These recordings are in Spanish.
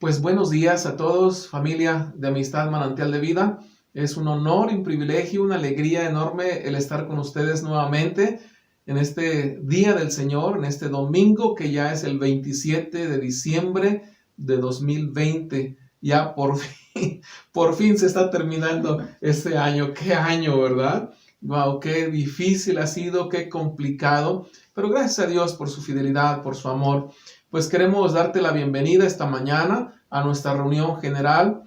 Pues buenos días a todos, familia de Amistad Manantial de Vida. Es un honor y un privilegio, una alegría enorme el estar con ustedes nuevamente en este Día del Señor, en este domingo que ya es el 27 de diciembre de 2020. Ya por fin se está terminando este año. ¡Qué año!, ¿verdad? Wow, qué difícil ha sido, qué complicado, pero gracias a Dios por su fidelidad, por su amor. Pues queremos darte la bienvenida esta mañana a nuestra reunión general,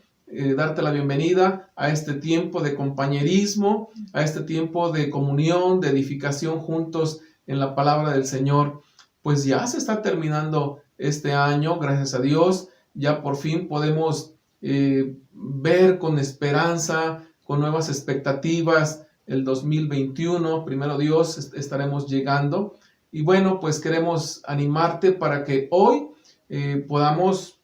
darte la bienvenida a este tiempo de compañerismo, a este tiempo de comunión, de edificación juntos en la palabra del Señor. Pues ya se está terminando este año, gracias a Dios, ya por fin podemos ver con esperanza, con nuevas expectativas el 2021, primero Dios, estaremos llegando. Y bueno, pues queremos animarte para que hoy podamos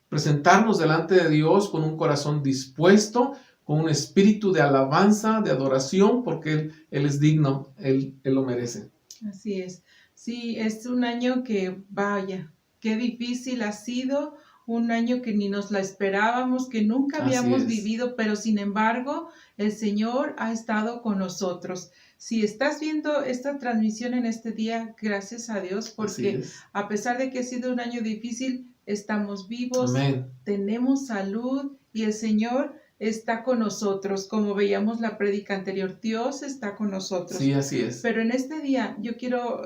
presentarnos delante de Dios con un corazón dispuesto, con un espíritu de alabanza, de adoración, porque Él es digno, Él lo merece. Así es. Sí, es un año que, vaya, qué difícil ha sido, un año que ni nos la esperábamos, que nunca habíamos vivido, pero sin embargo, el Señor ha estado con nosotros. Si estás viendo esta transmisión en este día, gracias a Dios, porque a pesar de que ha sido un año difícil, estamos vivos, Amén. Tenemos salud y el Señor está con nosotros. Como veíamos la prédica anterior, Dios está con nosotros. Sí, así es. Pero en este día yo quiero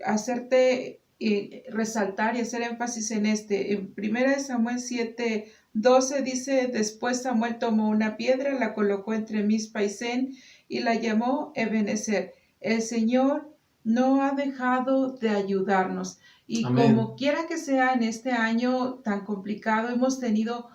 hacerte resaltar y hacer énfasis en En 1 Samuel 7:12 dice: después Samuel tomó una piedra, la colocó entre Mizpa y Sen y la llamó Ebenezer. El Señor no ha dejado de ayudarnos. Y Amén. Como quiera que sea en este año tan complicado, hemos tenido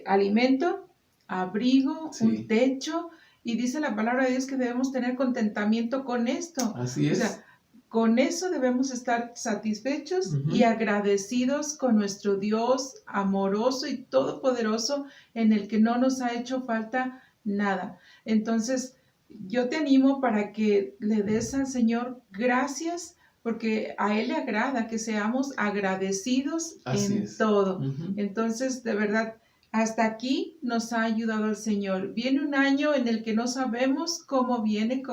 alimento, abrigo, un techo, y dice la palabra de Dios que debemos tener contentamiento con esto. Así es. O sea, con eso debemos estar satisfechos y agradecidos con nuestro Dios amoroso y todopoderoso, en el que no nos ha hecho falta nada. Entonces, yo te animo para que le des al Señor gracias, porque a Él le agrada que seamos agradecidos en todo. Entonces, de verdad, hasta aquí nos ha ayudado el Señor. Viene un año en el que no sabemos cómo viene,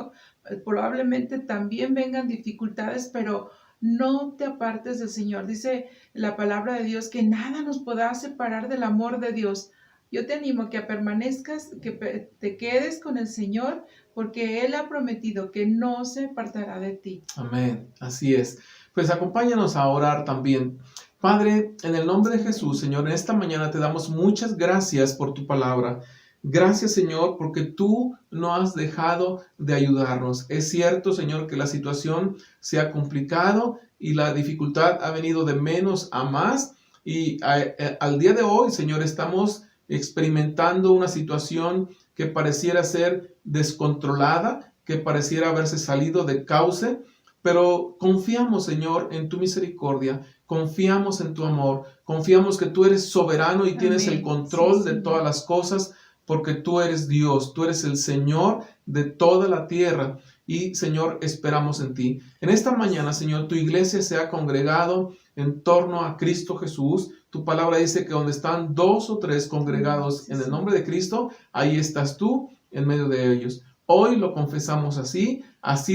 probablemente también vengan dificultades, pero no te apartes del Señor. Dice la palabra de Dios que nada nos podrá separar del amor de Dios. Yo te animo a que permanezcas, que te quedes con el Señor, porque Él ha prometido que no se apartará de ti. Amén, así es. Pues acompáñanos a orar también. Padre, en el nombre de Jesús, Señor, en esta mañana te damos muchas gracias por tu palabra. Gracias, Señor, porque tú no has dejado de ayudarnos. Es cierto, Señor, que la situación se ha complicado y la dificultad ha venido de menos a más. Y al día de hoy, Señor, estamos experimentando una situación que pareciera ser descontrolada, que pareciera haberse salido de cauce, pero confiamos, Señor, en tu misericordia, confiamos en tu amor, confiamos que tú eres soberano y tienes el control de todas las cosas, porque tú eres Dios, tú eres el Señor de toda la tierra y, Señor, esperamos en ti. En esta mañana, Señor, tu iglesia se ha congregado en torno a Cristo Jesús. Tu palabra dice que donde están 2 o 3 congregados en el nombre de Cristo, ahí estás tú en medio de ellos. Hoy lo confesamos así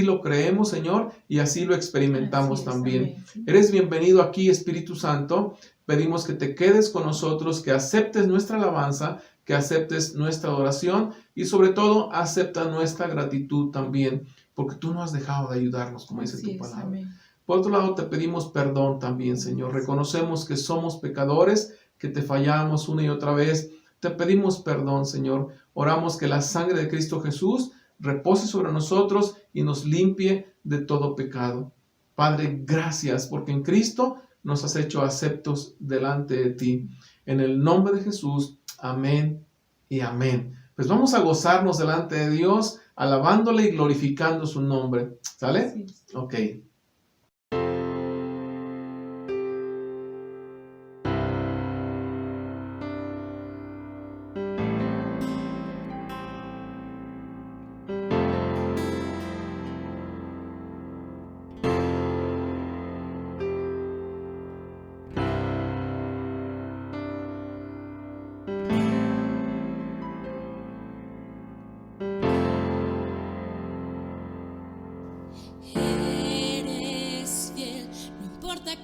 lo creemos, Señor, y así lo experimentamos también. Amén. Eres bienvenido aquí, Espíritu Santo. Pedimos que te quedes con nosotros, que aceptes nuestra alabanza, que aceptes nuestra adoración y sobre todo acepta nuestra gratitud también, porque tú no has dejado de ayudarnos, como dice tu palabra. Amén. Por otro lado, te pedimos perdón también, Señor. Reconocemos que somos pecadores, que te fallamos una y otra vez. Te pedimos perdón, Señor. Oramos que la sangre de Cristo Jesús repose sobre nosotros y nos limpie de todo pecado. Padre, gracias, porque en Cristo nos has hecho aceptos delante de ti. En el nombre de Jesús, amén y amén. Pues vamos a gozarnos delante de Dios, alabándole y glorificando su nombre. ¿Sale? Sí. Ok.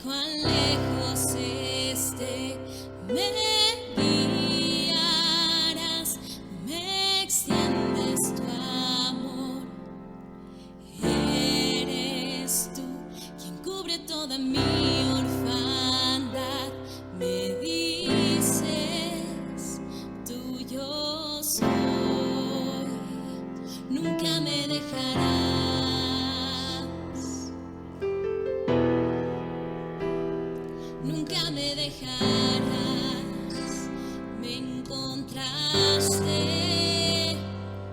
cuán lejos esté, me guiarás, me extiendes tu amor. Eres tú quien cubre toda mi orfandad, me dices, tuyo soy, nunca me dejarás, nunca me dejarás, me encontraste,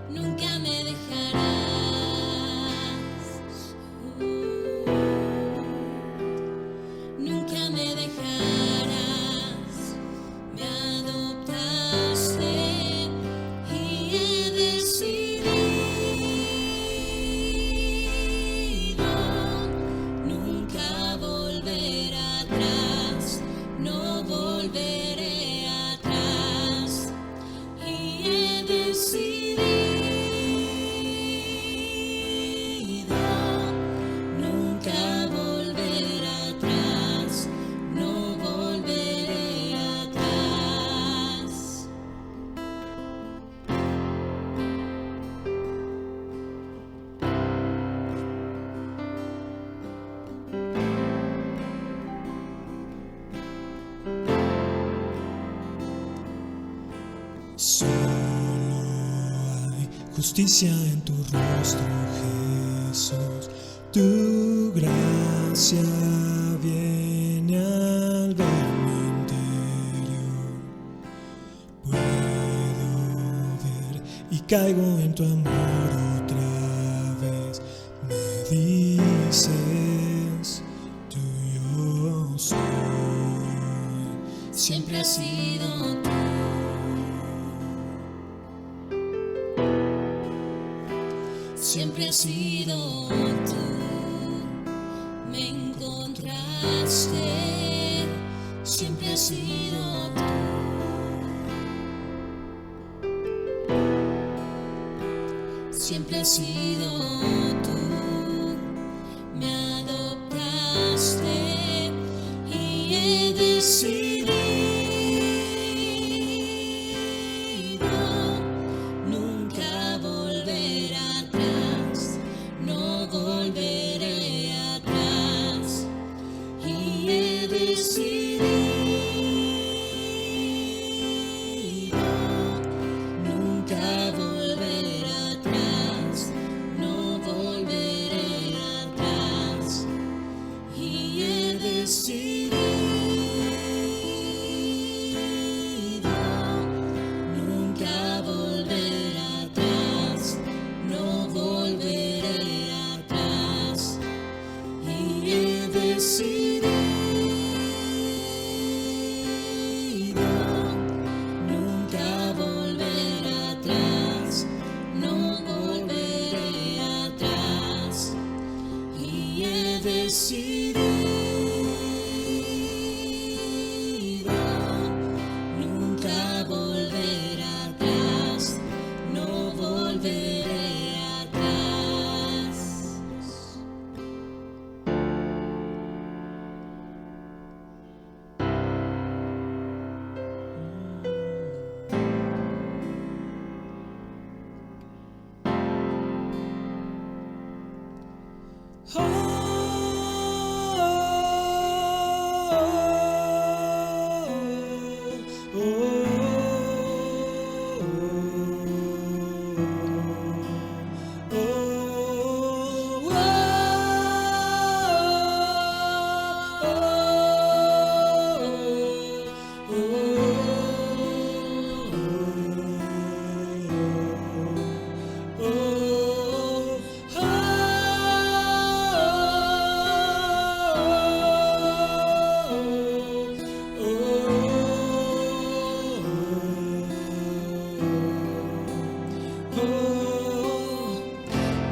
nunca me dejarás, nunca me dejarás, me adoptaste y he decidido nunca volver atrás, no volveré atrás y he decidido nunca volver atrás, no volveré atrás. Solo hay justicia en tu rostro, Jesús. Tu gracia viene al ver mi interior. Puedo ver y caigo en tu amor otra vez. Me dices, tuyo soy. Siempre has sido tú. Siempre has sido tú, me encontraste, siempre has sido tú, siempre has sido tú, me adoptaste y he decidido nunca volver atrás, no volveré atrás y he decidido nunca volver atrás, no volveré atrás y he decidido nunca volver atrás, no volveré atrás y he decidido nunca volver atrás, no volveré atrás y he decidido nunca volver atrás, no volveré atrás.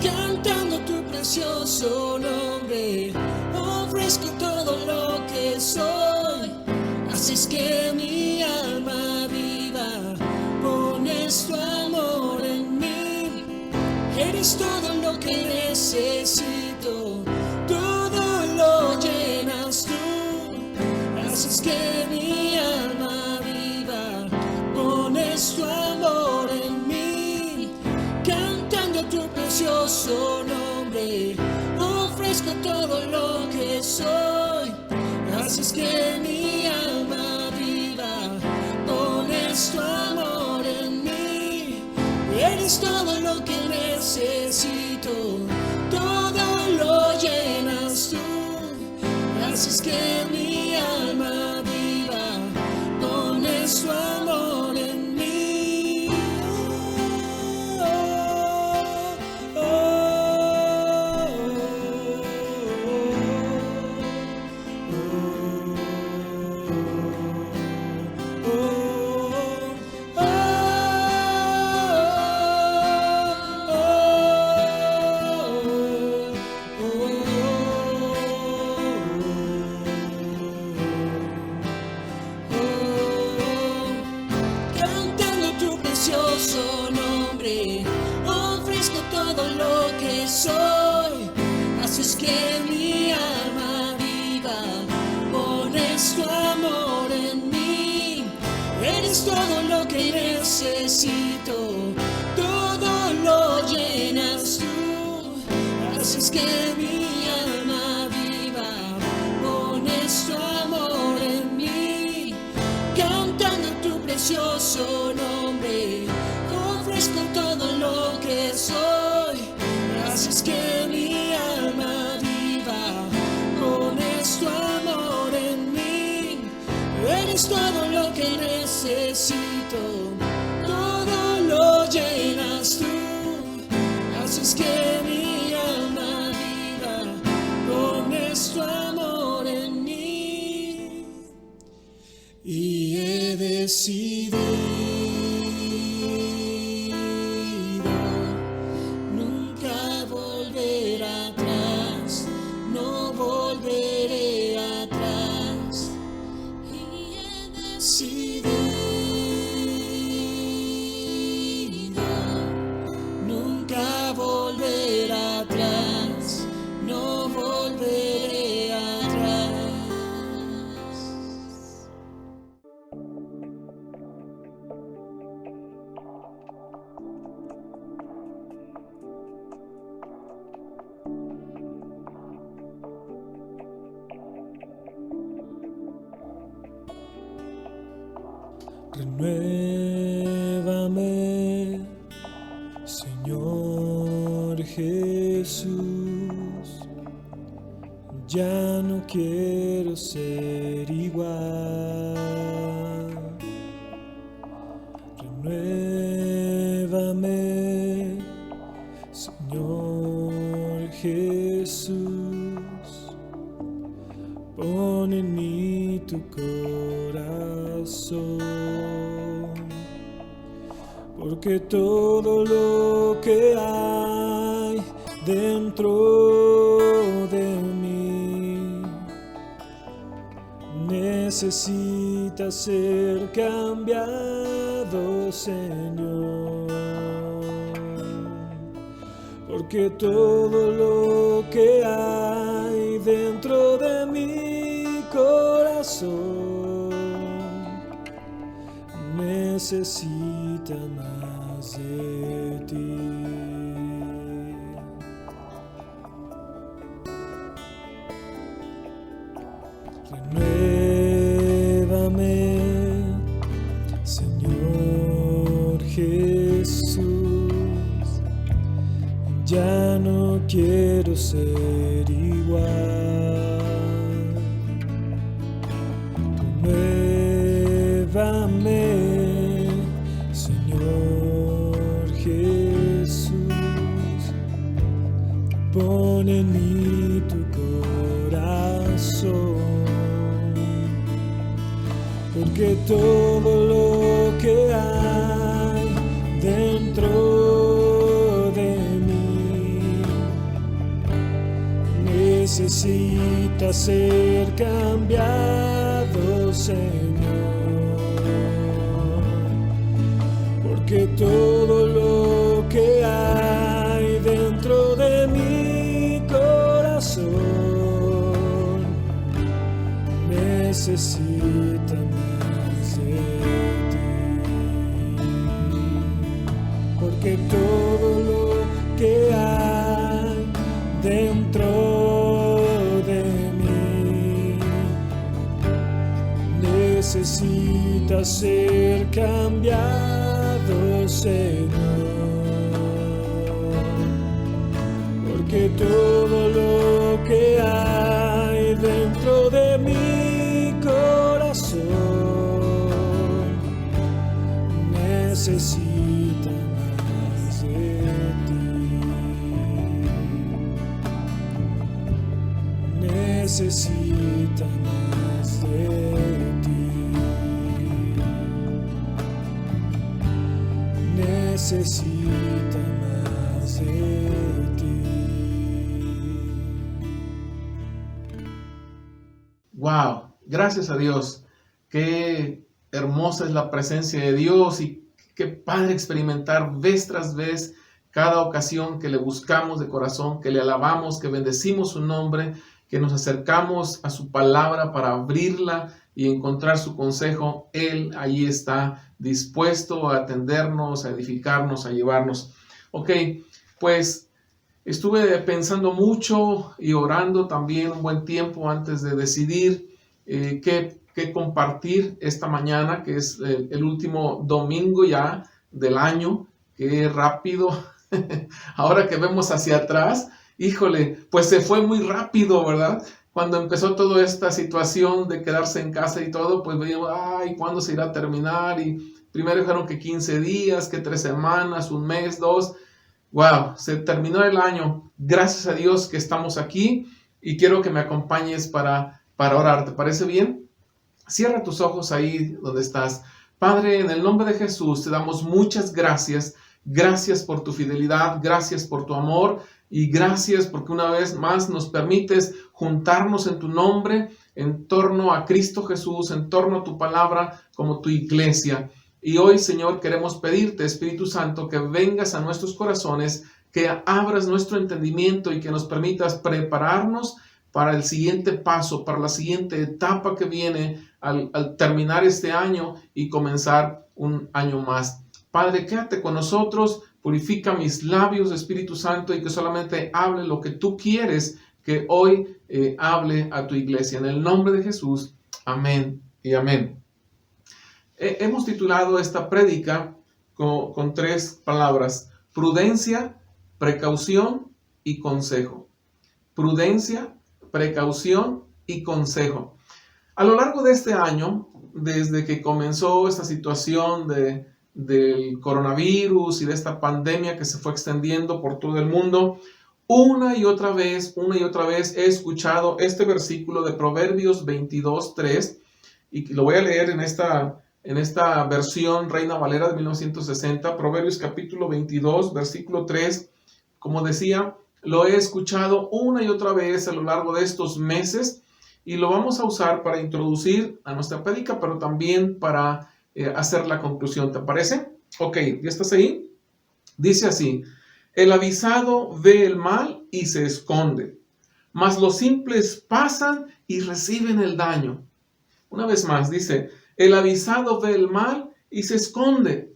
Cantando tu precioso nombre, ofrezco todo lo que soy. Haces que mi alma viva, pones tu amor en mí. Eres todo lo que necesito, todo lo llenas tú. haces que mi alma viva. Pones tu amor en mí, cantando tu precioso nombre. Ofrezco todo lo que soy, haces que mi alma viva. Pones tu amor en mí, eres todo lo que necesito, todo lo llenas tú. Haces que mi alma viva, pones tu amor en mí. Oh, oh, oh, oh, cantando tu precioso nombre, ofrezco todo lo que soy, haces que mi alma viva, pones tu amor en mí, eres todo lo que necesito, todo lo llenas tú, haces que mi alma viva, pones tu amor en mí, cantando tu precioso nombre, ofrezco todo lo que soy, haces que mi alma viva, pones tu amor en mí, eres todo lo que necesito, todo lo llenas tú, haces que mi alma viva, pones tu amor en mí. Y he decidido nunca volver atrás, no volveré atrás. Y he decidido nunca volver atrás, no volveré atrás. Renuévame, Señor Jesús, ya no quiero ser igual. Renuévame, Señor Jesús, pon en mí tu corazón, porque todo lo que hay dentro de mí necesita ser cambiado, Señor, porque todo lo que hay dentro de mi corazón necesita más de ti. Renuévame, Señor Jesús, ya no quiero ser igual. Renuévame, Señor Jesús, pon en mí tu corazón, porque todo lo que hay dentro de mí necesita ser cambiado, Señor, porque todo lo que hay dentro de mi corazón necesita más de ti, porque todo lo que hay dentro de mí necesita ser cambiado, Señor, porque todo lo que hay dentro de mi corazón necesita más de ti, necesita más de ti, necesita más de ti. Wow, gracias a Dios. Qué hermosa es la presencia de Dios y qué padre experimentar vez tras vez cada ocasión que le buscamos de corazón, que le alabamos, que bendecimos su nombre, que nos acercamos a su palabra para abrirla y encontrar su consejo. Él allí está dispuesto a atendernos, a edificarnos, a llevarnos. Ok, pues estuve pensando mucho y orando también un buen tiempo antes de decidir qué compartir esta mañana, que es el último domingo ya del año. Qué rápido. Ahora que vemos hacia atrás, híjole, pues se fue muy rápido, ¿verdad? Cuando empezó toda esta situación de quedarse en casa y todo, pues veíamos, ay, ¿cuándo se irá a terminar? Y primero dijeron que 15 días, que 3 semanas, un mes, 2. Wow, se terminó el año. Gracias a Dios que estamos aquí y quiero que me acompañes para orar. ¿Te parece bien? Cierra tus ojos ahí donde estás. Padre, en el nombre de Jesús te damos muchas gracias. Gracias por tu fidelidad, gracias por tu amor y gracias porque una vez más nos permites juntarnos en tu nombre, en torno a Cristo Jesús, en torno a tu palabra como tu iglesia. Y hoy, Señor, queremos pedirte, Espíritu Santo, que vengas a nuestros corazones, que abras nuestro entendimiento y que nos permitas prepararnos para el siguiente paso, para la siguiente etapa que viene al terminar este año y comenzar un año más. Padre, quédate con nosotros, purifica mis labios, Espíritu Santo, y que solamente hable lo que tú quieres que hoy hable a tu iglesia. En el nombre de Jesús, amén y amén. Hemos titulado esta prédica con 3 palabras: prudencia, precaución y consejo. Prudencia, precaución y consejo. A lo largo de este año, desde que comenzó esta situación del coronavirus y de esta pandemia que se fue extendiendo por todo el mundo, una y otra vez he escuchado este versículo de Proverbios 22:3, y lo voy a leer en esta versión Reina Valera de 1960, Proverbios capítulo 22, versículo 3. Como decía, lo he escuchado una y otra vez a lo largo de estos meses y lo vamos a usar para introducir a nuestra prédica, pero también para hacer la conclusión. ¿Te parece? Ok, ¿ya estás ahí? Dice así: el avisado ve el mal y se esconde, mas los simples pasan y reciben el daño. Una vez más, dice: el avisado ve el mal y se esconde,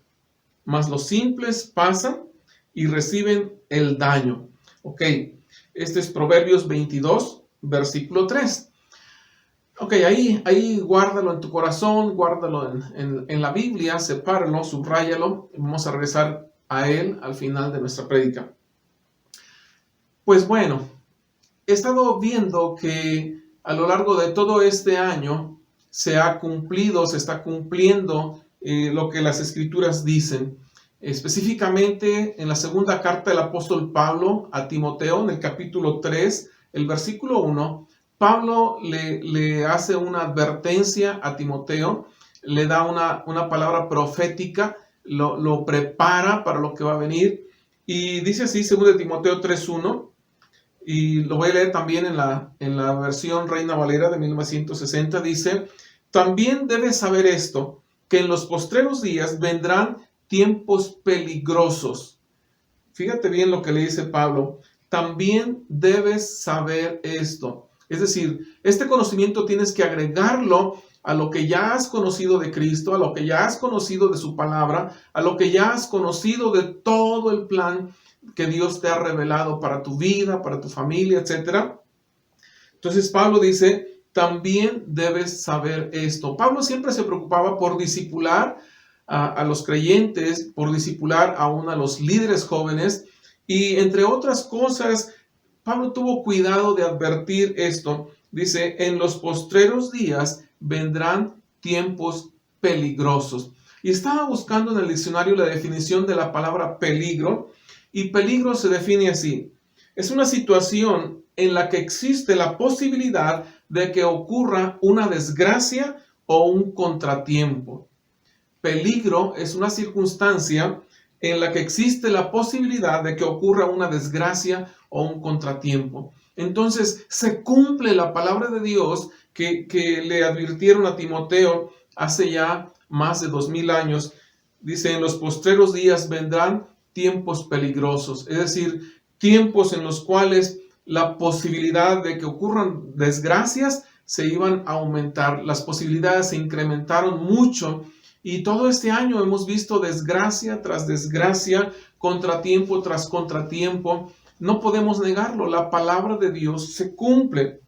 mas los simples pasan y reciben el daño. Ok, este es Proverbios 22, versículo 3. Ok, ahí guárdalo en tu corazón, guárdalo en la Biblia, sepáralo, subráyalo. Vamos a regresar a él al final de nuestra prédica. Pues bueno, he estado viendo que a lo largo de todo este año se está cumpliendo lo que las Escrituras dicen. Específicamente en la segunda carta del apóstol Pablo a Timoteo, en el capítulo 3, el versículo 1, Pablo le hace una advertencia a Timoteo, le da una palabra profética, lo prepara para lo que va a venir. Y dice así, 2 Timoteo 3:1, y lo voy a leer también en la versión Reina Valera de 1960, dice: también debes saber esto, que en los postreros días vendrán tiempos peligrosos. Fíjate bien lo que le dice Pablo. También debes saber esto. Es decir, este conocimiento tienes que agregarlo a lo que ya has conocido de Cristo, a lo que ya has conocido de su palabra, a lo que ya has conocido de todo el plan que Dios te ha revelado para tu vida, para tu familia, etc. Entonces Pablo dice, también debes saber esto. Pablo siempre se preocupaba por discipular a los creyentes, por discipular aún a los líderes jóvenes, y entre otras cosas, Pablo tuvo cuidado de advertir esto. Dice, en los postreros días vendrán tiempos peligrosos. Y estaba buscando en el diccionario la definición de la palabra peligro, y peligro se define así. Es una situación en la que existe la posibilidad de que ocurra una desgracia o un contratiempo. Peligro es una circunstancia en la que existe la posibilidad de que ocurra una desgracia o un contratiempo. Entonces se cumple la palabra de Dios que le advirtieron a Timoteo hace ya más de 2000 años. Dice, en los postreros días vendrán tiempos peligrosos, es decir, tiempos en los cuales la posibilidad de que ocurran desgracias se iban a aumentar, las posibilidades se incrementaron mucho. Y todo este año hemos visto desgracia tras desgracia, contratiempo tras contratiempo. No podemos negarlo, la palabra de Dios se cumple.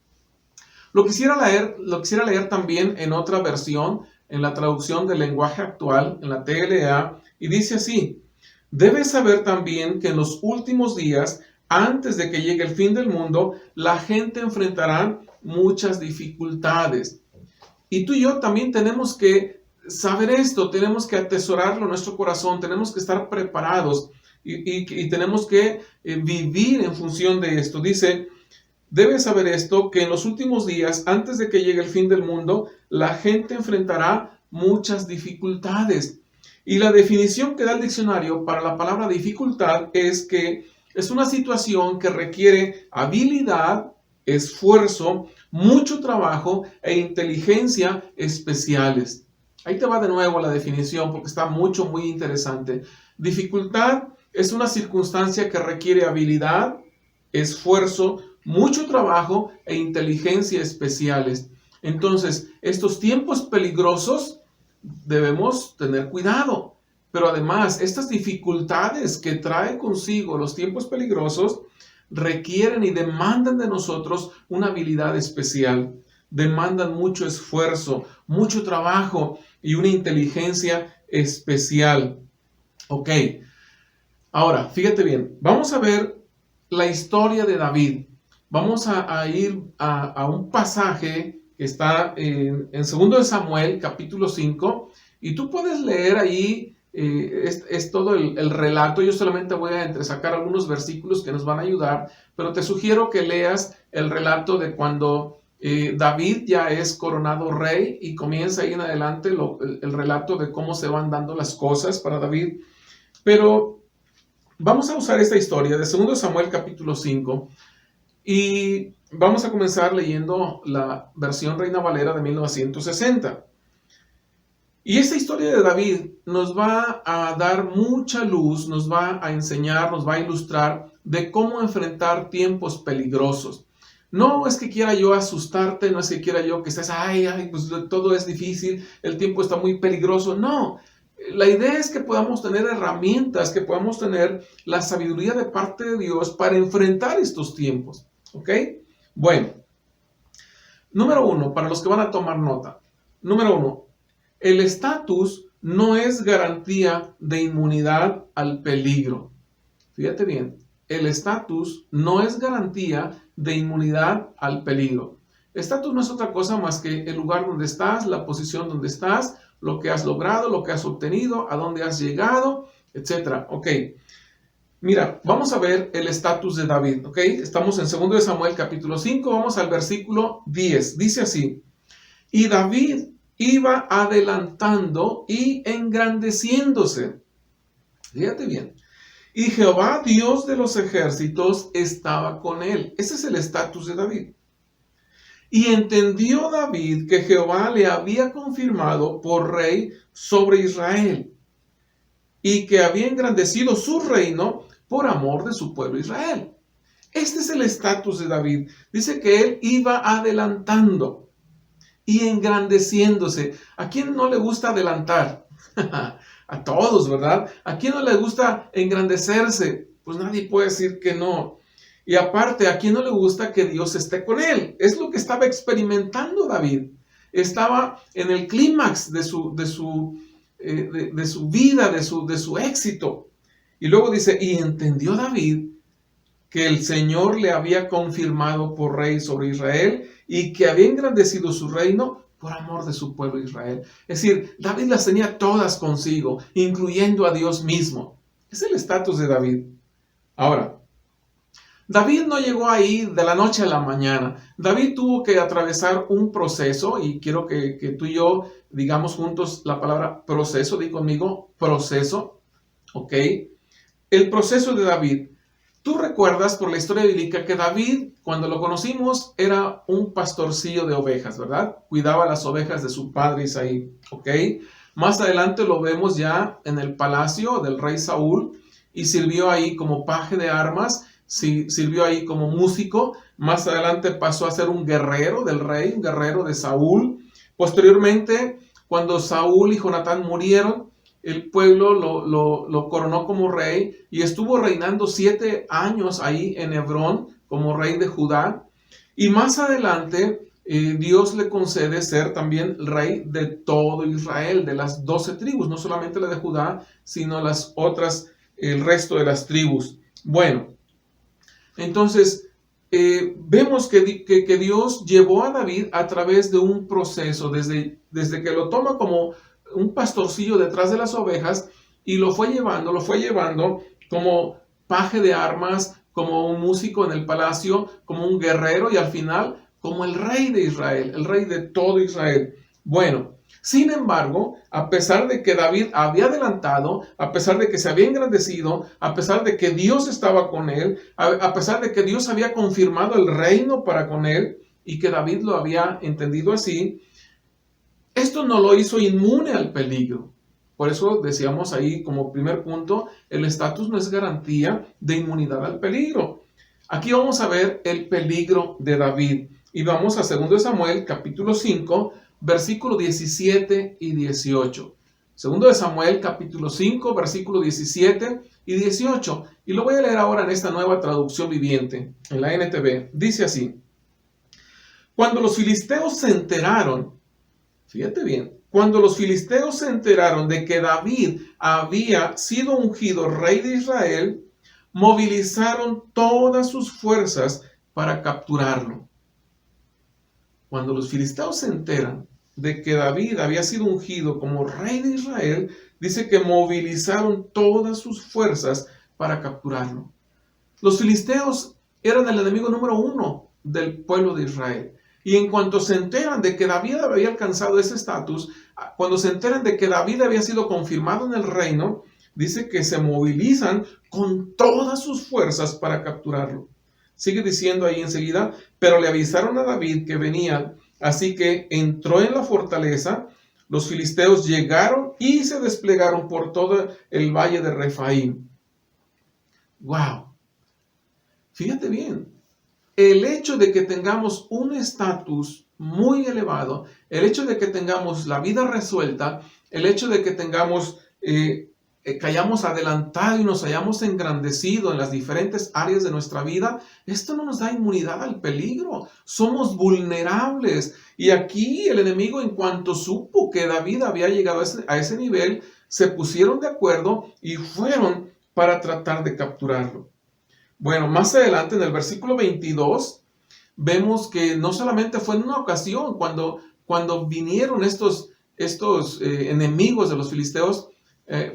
Lo quisiera leer también en otra versión, en la traducción del lenguaje actual, en la TLA, y dice así: debes saber también que en los últimos días, antes de que llegue el fin del mundo, la gente enfrentará muchas dificultades. Y tú y yo también tenemos que saber esto, tenemos que atesorarlo en nuestro corazón, tenemos que estar preparados y tenemos que vivir en función de esto. Dice, debes saber esto, que en los últimos días, antes de que llegue el fin del mundo, la gente enfrentará muchas dificultades. Y la definición que da el diccionario para la palabra dificultad es que es una situación que requiere habilidad, esfuerzo, mucho trabajo e inteligencia especiales. Ahí te va de nuevo la definición porque está muy interesante. Dificultad es una circunstancia que requiere habilidad, esfuerzo, mucho trabajo e inteligencia especiales. Entonces, estos tiempos peligrosos debemos tener cuidado. Pero además, estas dificultades que trae consigo los tiempos peligrosos requieren y demandan de nosotros una habilidad especial. Demandan mucho esfuerzo, mucho trabajo y una inteligencia especial. Ok, ahora, fíjate bien, vamos a ver la historia de David. Vamos a ir a un pasaje que está en 2 Samuel, capítulo 5, y tú puedes leer ahí, es todo el relato. Yo solamente voy a entresacar algunos versículos que nos van a ayudar, pero te sugiero que leas el relato de cuando David ya es coronado rey y comienza ahí en adelante el relato de cómo se van dando las cosas para David. Pero vamos a usar esta historia de 2 Samuel capítulo 5 y vamos a comenzar leyendo la versión Reina Valera de 1960. Y esta historia de David nos va a dar mucha luz, nos va a enseñar, nos va a ilustrar de cómo enfrentar tiempos peligrosos. No es que quiera yo asustarte, no es que quiera yo que estés, pues todo es difícil, el tiempo está muy peligroso. No, la idea es que podamos tener herramientas, que podamos tener la sabiduría de parte de Dios para enfrentar estos tiempos. ¿Ok? Bueno, número 1, para los que van a tomar nota. Número 1, el estatus no es garantía de inmunidad al peligro. Fíjate bien, el estatus no es garantía de inmunidad al peligro. Estatus no es otra cosa más que el lugar donde estás, la posición donde estás, lo que has logrado, lo que has obtenido, a dónde has llegado, etc. Ok, mira, vamos a ver el estatus de David. Ok, estamos en 2 Samuel capítulo 5, vamos al versículo 10. Dice así: y David iba adelantando y engrandeciéndose. Fíjate bien. Y Jehová, Dios de los ejércitos, estaba con él. Ese es el estatus de David. Y entendió David que Jehová le había confirmado por rey sobre Israel y que había engrandecido su reino por amor de su pueblo Israel. Este es el estatus de David. Dice que él iba adelantando. y engrandeciéndose. ¿A quién no le gusta adelantar? A todos, ¿verdad? ¿A quién no le gusta engrandecerse? Pues nadie puede decir que no. Y aparte, ¿a quién no le gusta que Dios esté con él? Es lo que estaba experimentando David. Estaba en el clímax de su vida, de su éxito. Y luego dice, y entendió David que el Señor le había confirmado por rey sobre Israel y que había engrandecido su reino por amor de su pueblo Israel. Es decir, David las tenía todas consigo, incluyendo a Dios mismo. Es el estatus de David. Ahora, David no llegó ahí de la noche a la mañana. David tuvo que atravesar un proceso, y quiero que tú y yo digamos juntos la palabra proceso. Di conmigo, proceso. ¿Ok? El proceso de David. Tú recuerdas por la historia bíblica que David, cuando lo conocimos, era un pastorcillo de ovejas, ¿verdad? Cuidaba las ovejas de su padre Isaí, ¿ok? Más adelante lo vemos ya en el palacio del rey Saúl y sirvió ahí como paje de armas, sirvió ahí como músico. Más adelante pasó a ser un guerrero del rey, un guerrero de Saúl. Posteriormente, cuando Saúl y Jonatán murieron, el pueblo lo coronó como rey y estuvo reinando 7 años ahí en Hebrón como rey de Judá. Y más adelante Dios le concede ser también rey de todo Israel, de las 12 tribus, no solamente la de Judá, sino las otras, el resto de las tribus. Bueno, entonces vemos que Dios llevó a David a través de un proceso, desde que lo toma como un pastorcillo detrás de las ovejas y lo fue llevando como paje de armas, como un músico en el palacio, como un guerrero y al final como el rey de Israel, el rey de todo Israel. Bueno, sin embargo, a pesar de que David había adelantado, a pesar de que se había engrandecido, a pesar de que Dios estaba con él, a pesar de que Dios había confirmado el reino para con él y que David lo había entendido así, esto no lo hizo inmune al peligro. Por eso decíamos ahí como primer punto, el estatus no es garantía de inmunidad al peligro. Aquí vamos a ver el peligro de David. Y vamos a 2 Samuel capítulo 5, versículo 17 y 18. 2 Samuel capítulo 5, versículo 17 y 18. Y lo voy a leer ahora en esta nueva traducción viviente, en la NTV. Dice así: Cuando los filisteos se enteraron, fíjate bien, cuando los filisteos se enteraron de que David había sido ungido rey de Israel, movilizaron todas sus fuerzas para capturarlo. Cuando los filisteos se enteran de que David había sido ungido como rey de Israel, dice que movilizaron todas sus fuerzas para capturarlo. Los filisteos eran el enemigo número 1 del pueblo de Israel. Y en cuanto se enteran de que David había alcanzado ese estatus, cuando se enteran de que David había sido confirmado en el reino, dice que se movilizan con todas sus fuerzas para capturarlo. Sigue diciendo ahí enseguida, pero le avisaron a David que venían, así que entró en la fortaleza. Los filisteos llegaron y se desplegaron por todo el valle de Refaim. ¡Wow! Fíjate bien. El hecho de que tengamos un estatus muy elevado, el hecho de que tengamos la vida resuelta, el hecho de que tengamos, que hayamos adelantado y nos hayamos engrandecido en las diferentes áreas de nuestra vida, esto no nos da inmunidad al peligro. Somos vulnerables. Y aquí el enemigo, en cuanto supo que David había llegado a ese nivel, se pusieron de acuerdo y fueron para tratar de capturarlo. Bueno, más adelante en el versículo 22 vemos que no solamente fue en una ocasión cuando vinieron estos enemigos de los filisteos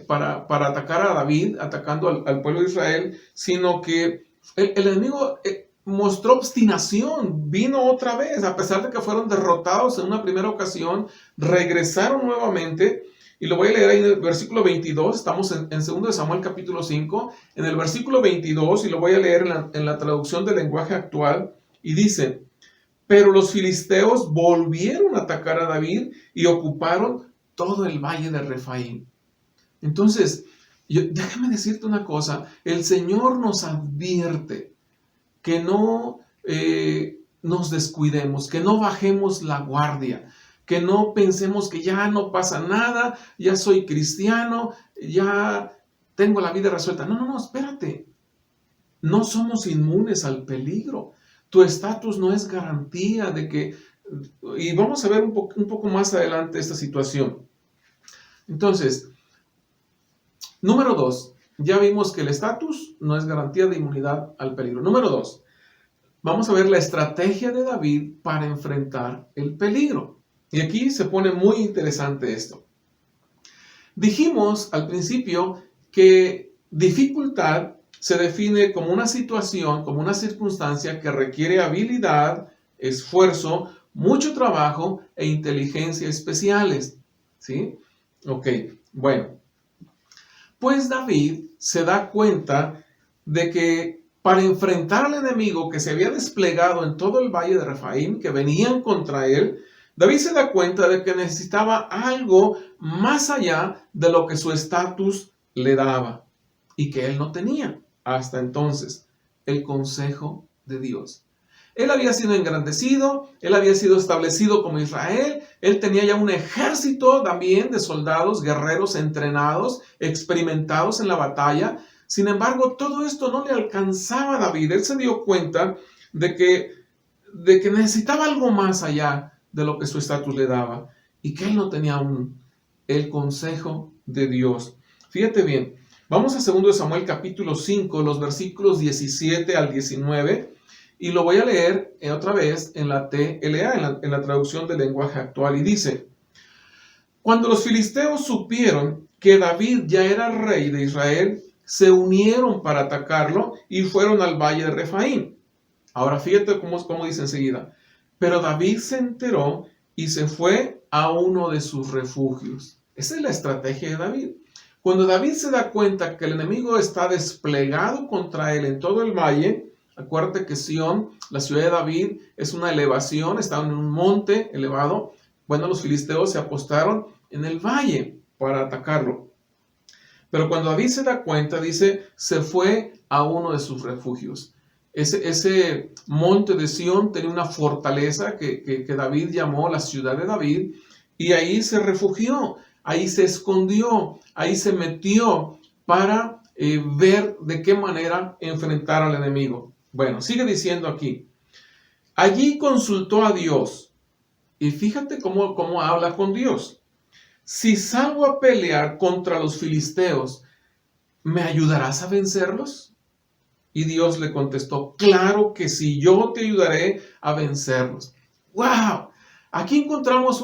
para atacar a David, atacando al pueblo de Israel, sino que el enemigo mostró obstinación, vino otra vez, a pesar de que fueron derrotados en una primera ocasión, regresaron nuevamente. Y lo voy a leer ahí en el versículo 22, estamos en 2 Samuel capítulo 5, en el versículo 22, y lo voy a leer en la traducción del lenguaje actual, y dice: pero los filisteos volvieron a atacar a David y ocuparon todo el valle de Refaim. Entonces, déjame decirte una cosa, el Señor nos advierte que no nos descuidemos, que no bajemos la guardia. que no pensemos que ya no pasa nada, ya soy cristiano, ya tengo la vida resuelta. No, espérate. No somos inmunes al peligro. Tu estatus no es garantía de que... Y vamos a ver un poco más adelante esta situación. Entonces, número 2. Ya vimos que el estatus no es garantía de inmunidad al peligro. Número 2. Vamos a ver la estrategia de David para enfrentar el peligro. Y aquí se pone muy interesante esto. Dijimos al principio que dificultad se define como una situación, como una circunstancia que requiere habilidad, esfuerzo, mucho trabajo e inteligencia especiales. ¿Sí? Ok, bueno. Pues David se da cuenta de que para enfrentar al enemigo que se había desplegado en todo el valle de Refaim, que venían contra él, David se da cuenta de que necesitaba algo más allá de lo que su estatus le daba y que él no tenía hasta entonces: el consejo de Dios. Él había sido engrandecido, él había sido establecido como Israel, él tenía ya un ejército también de soldados, guerreros entrenados, experimentados en la batalla. Sin embargo, todo esto no le alcanzaba a David. Él se dio cuenta de que necesitaba algo más allá de lo que su estatus le daba y que él no tenía aún el consejo de Dios. Fíjate bien, vamos a 2 Samuel capítulo 5, los versículos 17 al 19, y lo voy a leer otra vez en la TLA, en la traducción del lenguaje actual, y dice: Cuando los filisteos supieron que David ya era rey de Israel, se unieron para atacarlo y fueron al valle de Refaim. Ahora fíjate cómo dice enseguida: pero David se enteró y se fue a uno de sus refugios. Esa es la estrategia de David. Cuando David se da cuenta que el enemigo está desplegado contra él en todo el valle, acuérdate que Sión, la ciudad de David, es una elevación, está en un monte elevado. Bueno, los filisteos se apostaron en el valle para atacarlo. Pero cuando David se da cuenta, dice, se fue a uno de sus refugios. Ese monte de Sión tenía una fortaleza que David llamó la ciudad de David, y ahí se refugió, ahí se escondió, ahí se metió para ver de qué manera enfrentar al enemigo. Bueno, sigue diciendo aquí: allí consultó a Dios, y fíjate cómo habla con Dios. Si salgo a pelear contra los filisteos, ¿me ayudarás a vencerlos? Y Dios le contestó: claro que sí, yo te ayudaré a vencerlos. ¡Wow! Aquí encontramos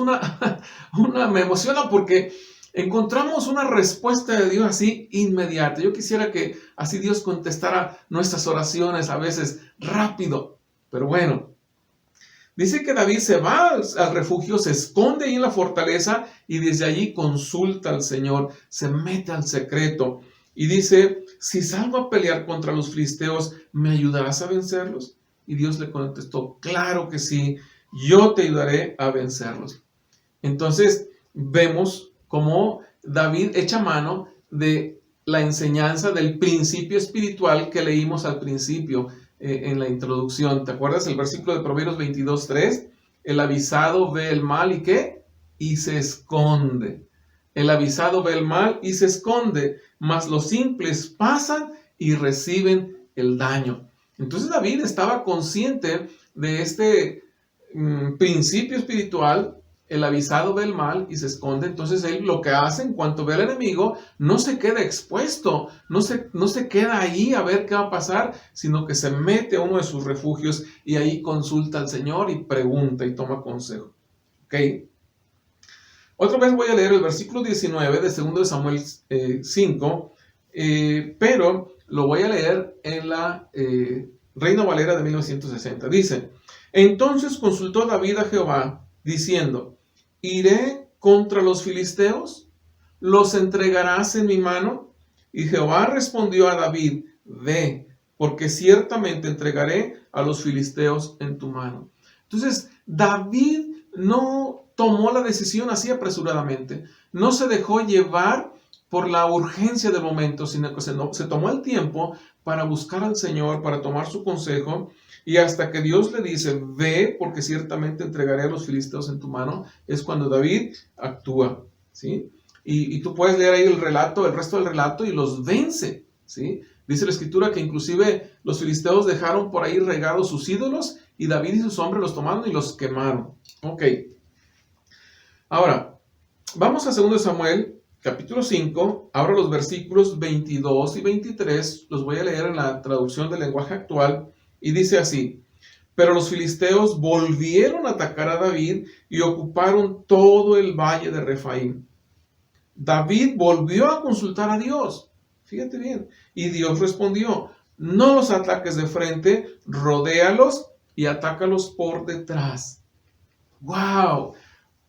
me emociona porque encontramos una respuesta de Dios así inmediata. Yo quisiera que así Dios contestara nuestras oraciones a veces rápido. Pero bueno, dice que David se va al refugio, se esconde ahí en la fortaleza y desde allí consulta al Señor, se mete al secreto. Y dice: si salgo a pelear contra los filisteos, ¿me ayudarás a vencerlos? Y Dios le contestó: claro que sí, yo te ayudaré a vencerlos. Entonces vemos cómo David echa mano de la enseñanza del principio espiritual que leímos al principio en la introducción. ¿Te acuerdas el versículo de Proverbios 22:3? El avisado ve el mal y ¿qué? Y se esconde. El avisado ve el mal y se esconde, mas los simples pasan y reciben el daño. Entonces David estaba consciente de este principio espiritual: el avisado ve el mal y se esconde. Entonces él lo que hace en cuanto ve al enemigo, no se queda expuesto, no se queda ahí a ver qué va a pasar, sino que se mete a uno de sus refugios y ahí consulta al Señor y pregunta y toma consejo. ¿Ok? Otra vez voy a leer el versículo 19 de 2 Samuel 5, pero lo voy a leer en la Reina Valera de 1960. Dice: entonces consultó David a Jehová, diciendo: ¿iré contra los filisteos? ¿Los entregarás en mi mano? Y Jehová respondió a David: ve, porque ciertamente entregaré a los filisteos en tu mano. Entonces, David no tomó la decisión así apresuradamente, no se dejó llevar por la urgencia del momento, sino que se tomó el tiempo para buscar al Señor, para tomar su consejo, Y hasta que Dios le dice, ve, porque ciertamente entregaré a los filisteos en tu mano, es cuando David actúa, ¿sí? Y tú puedes leer ahí el resto del relato, y los vence, ¿sí? Dice la escritura que inclusive los filisteos dejaron por ahí regados sus ídolos, y David y sus hombres los tomaron y los quemaron. Ok. Ahora, vamos a 2 Samuel, capítulo 5, ahora los versículos 22 y 23, los voy a leer en la traducción del lenguaje actual, y dice así: pero los filisteos volvieron a atacar a David y ocuparon todo el valle de Refaim. David volvió a consultar a Dios, fíjate bien, y Dios respondió: no los ataques de frente, rodéalos y atácalos por detrás. ¡Wow!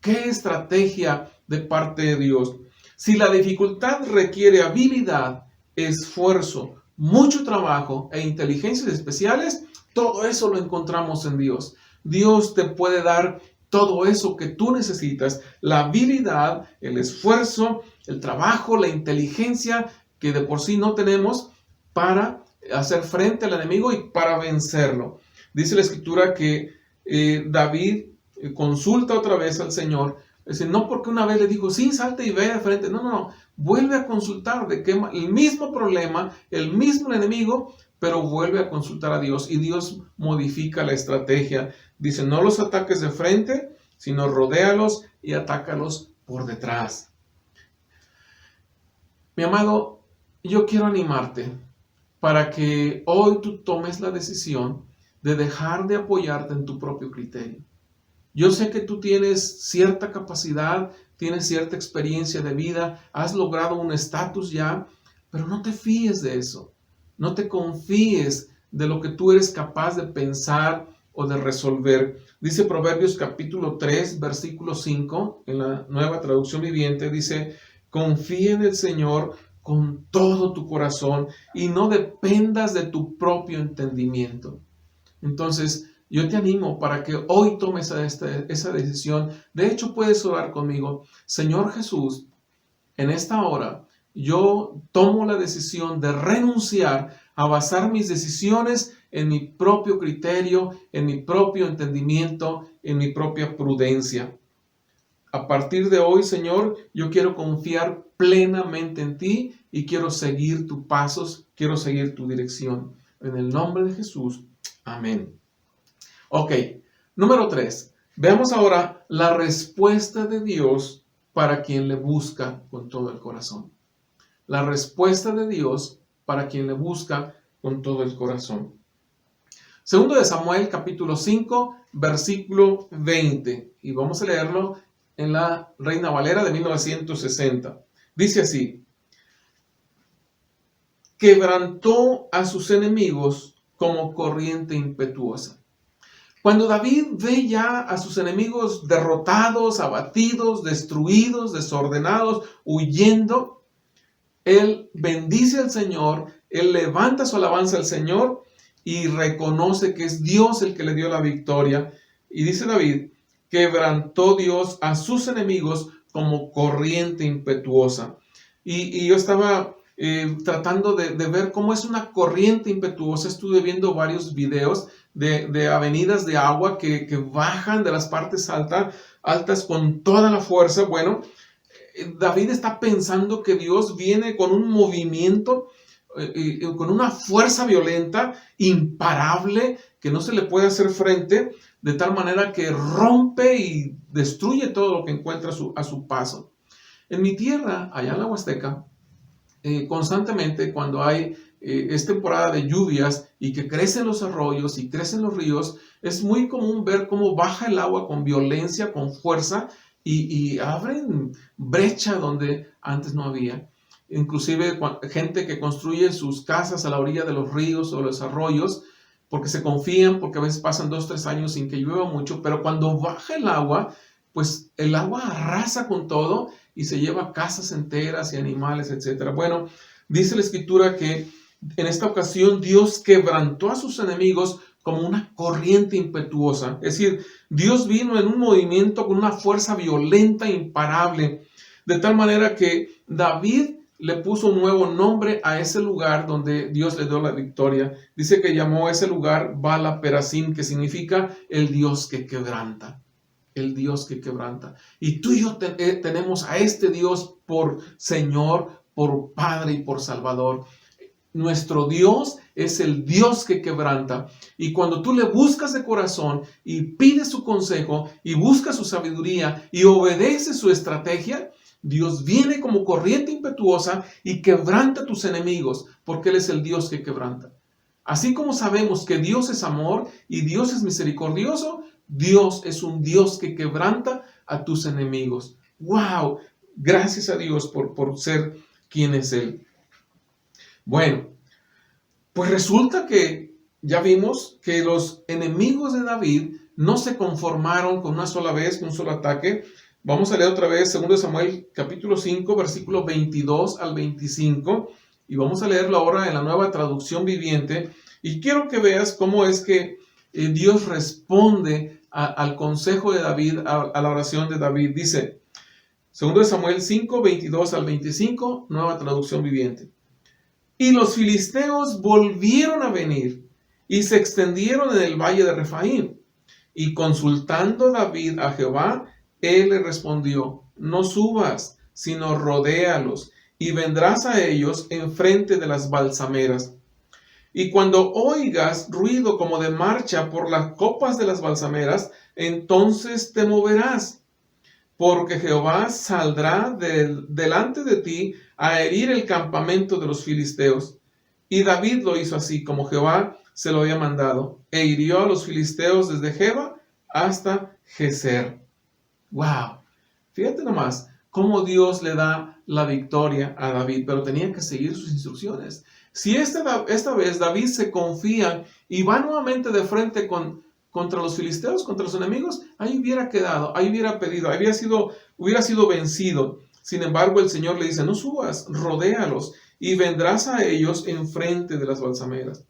¡Qué estrategia de parte de Dios! Si la dificultad requiere habilidad, esfuerzo, mucho trabajo e inteligencias especiales, todo eso lo encontramos en Dios. Dios te puede dar todo eso que tú necesitas, la habilidad, el esfuerzo, el trabajo, la inteligencia que de por sí no tenemos para hacer frente al enemigo y para vencerlo. Dice la escritura que David consulta otra vez al Señor. Dice, no porque una vez le dijo, sí, salte y ve de frente. No. Vuelve a consultar de que el mismo problema, el mismo enemigo, pero vuelve a consultar a Dios. Y Dios modifica la estrategia. Dice, no los ataques de frente, sino rodéalos y atácalos por detrás. Mi amado, yo quiero animarte para que hoy tú tomes la decisión de dejar de apoyarte en tu propio criterio. Yo sé que tú tienes cierta capacidad, tienes cierta experiencia de vida, has logrado un estatus ya, pero no te fíes de eso. No te confíes de lo que tú eres capaz de pensar o de resolver. Dice Proverbios capítulo 3, versículo 5, en la Nueva Traducción Viviente, dice, confía en el Señor con todo tu corazón y no dependas de tu propio entendimiento. Entonces, yo te animo para que hoy tomes esa decisión. De hecho, puedes orar conmigo. Señor Jesús, en esta hora, yo tomo la decisión de renunciar a basar mis decisiones en mi propio criterio, en mi propio entendimiento, en mi propia prudencia. A partir de hoy, Señor, yo quiero confiar plenamente en ti y quiero seguir tus pasos, quiero seguir tu dirección. En el nombre de Jesús. Amén. Ok, número 3. Veamos ahora la respuesta de Dios para quien le busca con todo el corazón. La respuesta de Dios para quien le busca con todo el corazón. 2 Samuel capítulo 5, versículo 20. Y vamos a leerlo en la Reina Valera de 1960. Dice así: quebrantó a sus enemigos como corriente impetuosa. Cuando David ve ya a sus enemigos derrotados, abatidos, destruidos, desordenados, huyendo, él bendice al Señor, él levanta su alabanza al Señor y reconoce que es Dios el que le dio la victoria. Y dice David, quebrantó Dios a sus enemigos como corriente impetuosa. Y yo estaba tratando de ver cómo es una corriente impetuosa. Estuve viendo varios videos de avenidas de agua que bajan de las partes altas con toda la fuerza. Bueno, David está pensando que Dios viene con un movimiento, con una fuerza violenta, imparable, que no se le puede hacer frente, de tal manera que rompe y destruye todo lo que encuentra a su paso. En mi tierra, allá en la Huasteca, constantemente cuando es temporada de lluvias y que crecen los arroyos y crecen los ríos, es muy común ver cómo baja el agua con violencia, con fuerza y abren brecha donde antes no había. Inclusive gente que construye sus casas a la orilla de los ríos o los arroyos porque se confían, porque a veces pasan 2 o 3 años sin que llueva mucho, pero cuando baja el agua, pues el agua arrasa con todo y se lleva casas enteras y animales, etc. Bueno, dice la escritura que en esta ocasión Dios quebrantó a sus enemigos como una corriente impetuosa. Es decir, Dios vino en un movimiento con una fuerza violenta e imparable, de tal manera que David le puso un nuevo nombre a ese lugar donde Dios le dio la victoria. Dice que llamó a ese lugar Bala Perasim, que significa el Dios que quebranta. El Dios que quebranta. Y tú y yo tenemos a este Dios por Señor, por Padre y por Salvador. Nuestro Dios es el Dios que quebranta. Y cuando tú le buscas de corazón y pides su consejo y buscas su sabiduría y obedeces su estrategia, Dios viene como corriente impetuosa y quebranta a tus enemigos, porque Él es el Dios que quebranta. Así como sabemos que Dios es amor y Dios es misericordioso, Dios es un Dios que quebranta a tus enemigos. ¡Wow! Gracias a Dios por ser quien es Él. Bueno, pues resulta que ya vimos que los enemigos de David no se conformaron con una sola vez, con un solo ataque. Vamos a leer otra vez 2 Samuel capítulo 5, versículos 22 al 25. Y vamos a leerlo ahora en la Nueva Traducción Viviente. Y quiero que veas cómo es que Dios responde al consejo de David, a la oración de David. Dice, 2 Samuel 5, 22 al 25, Nueva Traducción Viviente. Y los filisteos volvieron a venir y se extendieron en el valle de Refaim. Y consultando David a Jehová, él le respondió, no subas, sino rodéalos, y vendrás a ellos enfrente de las balsameras. Y cuando oigas ruido como de marcha por las copas de las balsameras, entonces te moverás, porque Jehová saldrá delante de ti a herir el campamento de los filisteos. Y David lo hizo así, como Jehová se lo había mandado, e hirió a los filisteos desde Geba hasta Geser. ¡Wow! Fíjate nomás cómo Dios le da la victoria a David, pero tenía que seguir sus instrucciones. Si esta vez David se confía y va nuevamente de frente contra los filisteos, contra los enemigos, ahí hubiera quedado, ahí hubiera pedido, hubiera sido vencido. Sin embargo, el Señor le dice, no subas, rodéalos, y vendrás a ellos enfrente de las balsameras.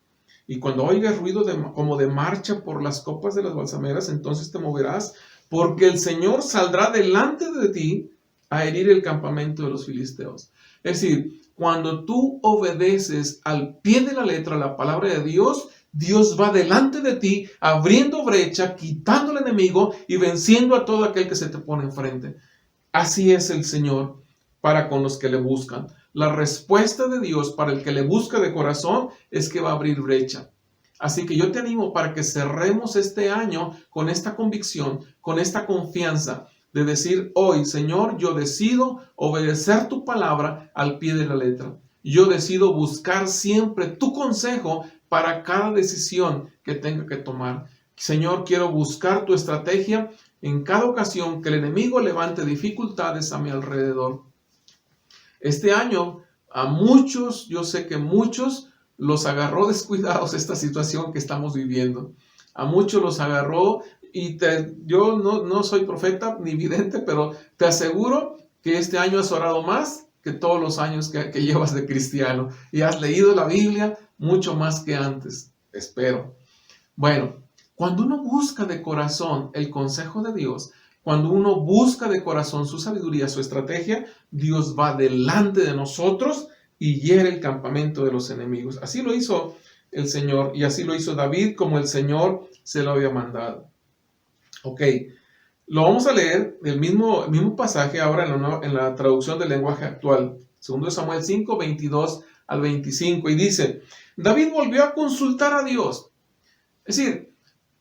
Y cuando oigas ruido como de marcha por las copas de las balsameras, entonces te moverás, porque el Señor saldrá delante de ti a herir el campamento de los filisteos. Es decir, cuando tú obedeces al pie de la letra la palabra de Dios, Dios va delante de ti, abriendo brecha, quitando al enemigo y venciendo a todo aquel que se te pone enfrente. Así es el Señor para con los que le buscan. La respuesta de Dios para el que le busca de corazón es que va a abrir brecha. Así que yo te animo para que cerremos este año con esta convicción, con esta confianza de decir hoy, Señor, yo decido obedecer tu palabra al pie de la letra. Yo decido buscar siempre tu consejo para cada decisión que tenga que tomar. Señor, quiero buscar tu estrategia en cada ocasión que el enemigo levante dificultades a mi alrededor. Este año a muchos, yo sé que muchos los agarró descuidados esta situación que estamos viviendo. A muchos los agarró y yo no soy profeta ni vidente, pero te aseguro que este año has orado más que todos los años que llevas de cristiano y has leído la Biblia mucho más que antes, espero. Bueno, cuando uno busca de corazón el consejo de Dios, cuando uno busca de corazón su sabiduría, su estrategia, Dios va delante de nosotros y hiere el campamento de los enemigos. Así lo hizo el Señor y así lo hizo David como el Señor se lo había mandado. Ok, lo vamos a leer, el mismo pasaje ahora en la traducción del lenguaje actual. 2 Samuel 5, 22 al 25 y dice, David volvió a consultar a Dios. Es decir,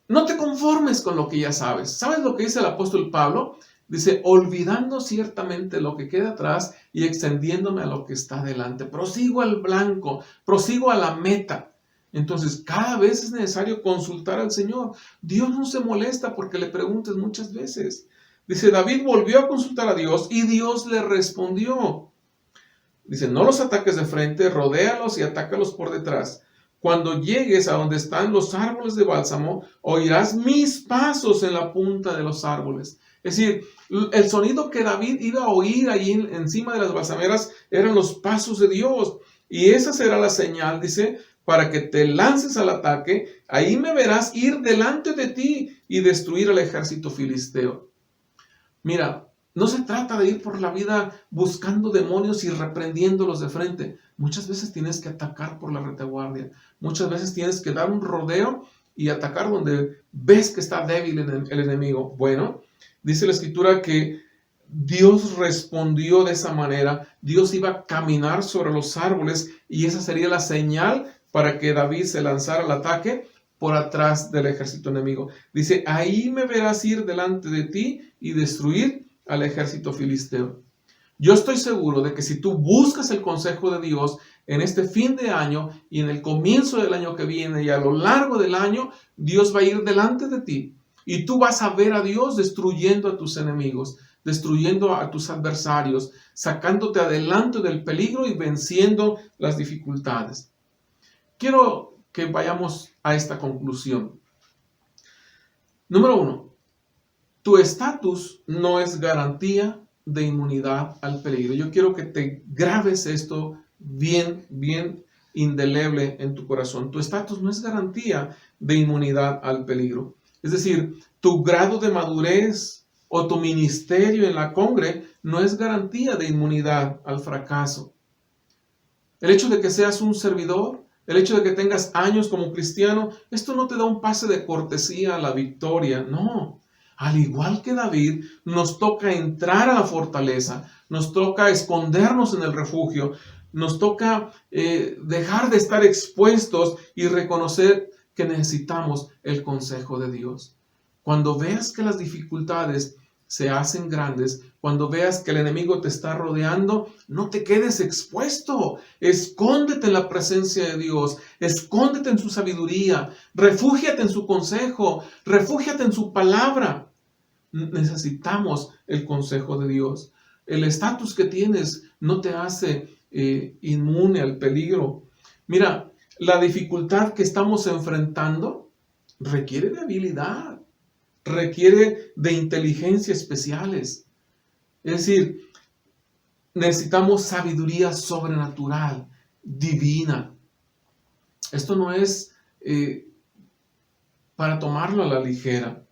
no te conformes con lo que ya sabes. ¿Sabes lo que dice el apóstol Pablo? Dice, olvidando ciertamente lo que queda atrás y extendiéndome a lo que está delante. Prosigo al blanco, prosigo a la meta. Entonces, cada vez es necesario consultar al Señor. Dios no se molesta porque le preguntes muchas veces. Dice, David volvió a consultar a Dios y Dios le respondió. Dice, no los ataques de frente, rodéalos y atácalos por detrás. Cuando llegues a donde están los árboles de bálsamo, oirás mis pasos en la punta de los árboles. Es decir, el sonido que David iba a oír allí encima de las balsameras eran los pasos de Dios. Y esa será la señal, dice, para que te lances al ataque. Ahí me verás ir delante de ti y destruir al ejército filisteo. Mira, No se trata de ir por la vida buscando demonios y reprendiéndolos de frente. Muchas veces tienes que atacar por la retaguardia. Muchas veces tienes que dar un rodeo y atacar donde ves que está débil el enemigo. Bueno, dice la Escritura que Dios respondió de esa manera. Dios iba a caminar sobre los árboles y esa sería la señal para que David se lanzara al ataque por atrás del ejército enemigo. Dice, ahí me verás ir delante de ti y destruir al ejército filisteo. Yo estoy seguro de que si tú buscas el consejo de Dios en este fin de año y en el comienzo del año que viene y a lo largo del año, Dios va a ir delante de ti y tú vas a ver a Dios destruyendo a tus enemigos, destruyendo a tus adversarios, sacándote adelante del peligro y venciendo las dificultades. Quiero que vayamos a esta conclusión. Número 1. Tu estatus no es garantía de inmunidad al peligro. Yo quiero que te grabes esto bien indeleble en tu corazón. Tu estatus no es garantía de inmunidad al peligro. Es decir, tu grado de madurez o tu ministerio en la congre no es garantía de inmunidad al fracaso. El hecho de que seas un servidor, el hecho de que tengas años como cristiano, esto no te da un pase de cortesía a la victoria, no. Al igual que David, nos toca entrar a la fortaleza, nos toca escondernos en el refugio, nos toca dejar de estar expuestos y reconocer que necesitamos el consejo de Dios. Cuando veas que las dificultades se hacen grandes, cuando veas que el enemigo te está rodeando, no te quedes expuesto. Escóndete en la presencia de Dios, escóndete en su sabiduría, refúgiate en su consejo, refúgiate en su palabra. Necesitamos el consejo de Dios. El estatus que tienes no te hace inmune al peligro. Mira, la dificultad que estamos enfrentando requiere de habilidad, requiere de inteligencia especiales. Es decir, necesitamos sabiduría sobrenatural, divina. Esto no es para tomarlo a la ligera.